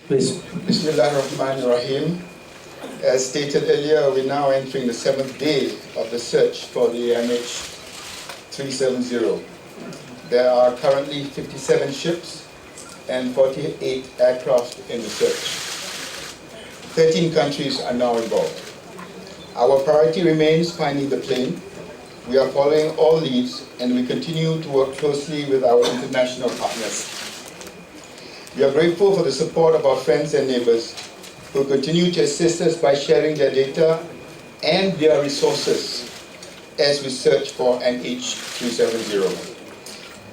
Please. Bismillahirrahmanirrahim. As stated earlier, we're now entering the 7th day of the search for the MH370. There are currently 57 ships and 48 aircraft in the search. 13 countries are now involved. Our priority remains finding the plane. We are following all leads and we continue to work closely with our international partners. We are grateful for the support of our friends and neighbors who continue to assist us by sharing their data and their resources as we search for MH370.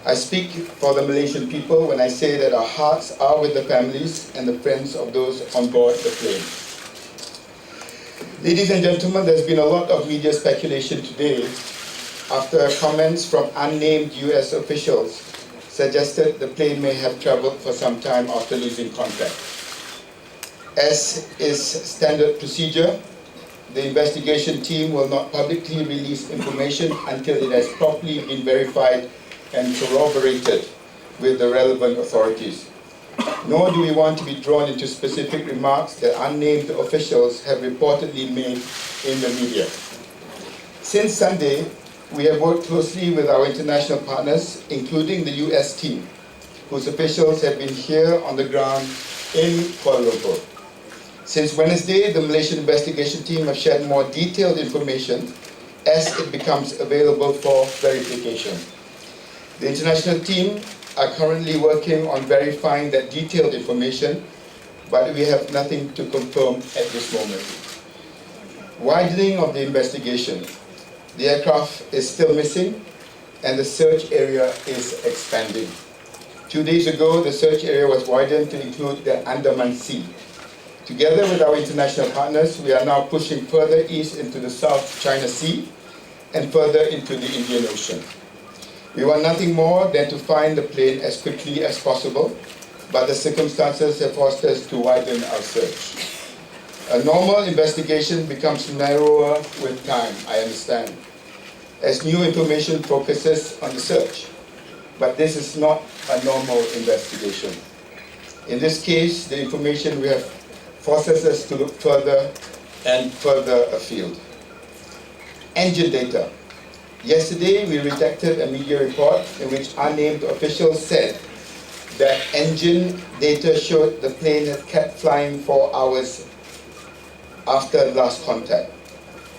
I speak for the Malaysian people when I say that our hearts are with the families and the friends of those on board the plane. Ladies and gentlemen, there's been a lot of media speculation today after comments from unnamed US officials suggested the plane may have traveled for some time after losing contact. As is standard procedure, the investigation team will not publicly release information until it has properly been verified and corroborated with the relevant authorities. Nor do we want to be drawn into specific remarks that unnamed officials have reportedly made in the media. Since Sunday, we have worked closely with our international partners, including the US team, whose officials have been here on the ground in Kuala Lumpur. Since Wednesday, the Malaysian investigation team have shared more detailed information as it becomes available for verification. The international team are currently working on verifying that detailed information, but we have nothing to confirm at this moment. Widening of the investigation. The aircraft is still missing and the search area is expanding. 2 days ago, the search area was widened to include the Andaman Sea. Together with our international partners, we are now pushing further east into the South China Sea and further into the Indian Ocean. We want nothing more than to find the plane as quickly as possible, but the circumstances have forced us to widen our search. A normal investigation becomes narrower with time, I understand, as new information focuses on the search. But this is not a normal investigation. In this case, the information we have forces us to look further and further afield. Engine data. Yesterday, we rejected a media report in which unnamed officials said that engine data showed the plane had kept flying for hours after last contact.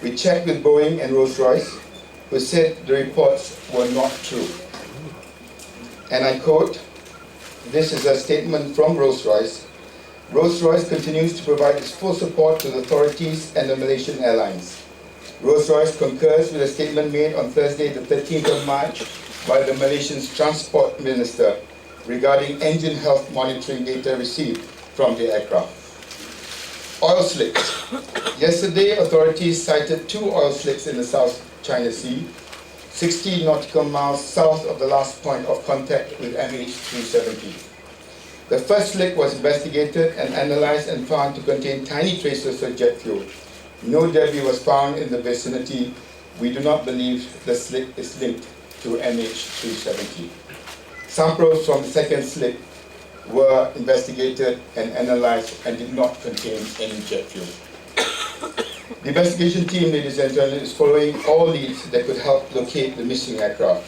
We checked with Boeing and Rolls-Royce, who said the reports were not true. And I quote, this is a statement from Rolls-Royce. Rolls-Royce continues to provide its full support to the authorities and the Malaysian Airlines. Rolls-Royce concurs with a statement made on Thursday, the 13th of March, by the Malaysian Transport Minister regarding engine health monitoring data received from the aircraft. Oil slicks. Yesterday, authorities cited 2 oil slicks in the South China Sea, 60 nautical miles south of the last point of contact with MH370. The first slick was investigated and analyzed and found to contain tiny traces of jet fuel. No debris was found in the vicinity. We do not believe the slick is linked to MH370. Samples from the second slick were investigated and analyzed and did not contain any jet fuel. The investigation team, ladies and gentlemen, is following all leads that could help locate the missing aircraft.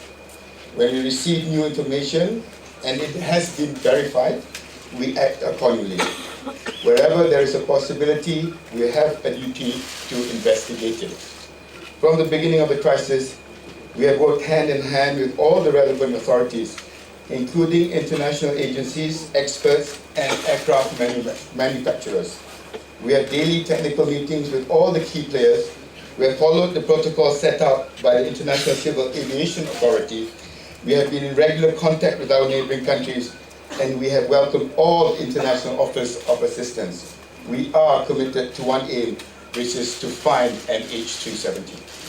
When we receive new information and it has been verified, we act accordingly. Wherever there is a possibility, we have a duty to investigate it. From the beginning of the crisis, we have worked hand in hand with all the relevant authorities, including international agencies, experts, and aircraft manufacturers. We have daily technical meetings with all the key players. We have followed the protocol set out by the International Civil Aviation Authority. We have been in regular contact with our neighboring countries, and we have welcomed all international offers of assistance. We are committed to one aim, which is to find an MH370.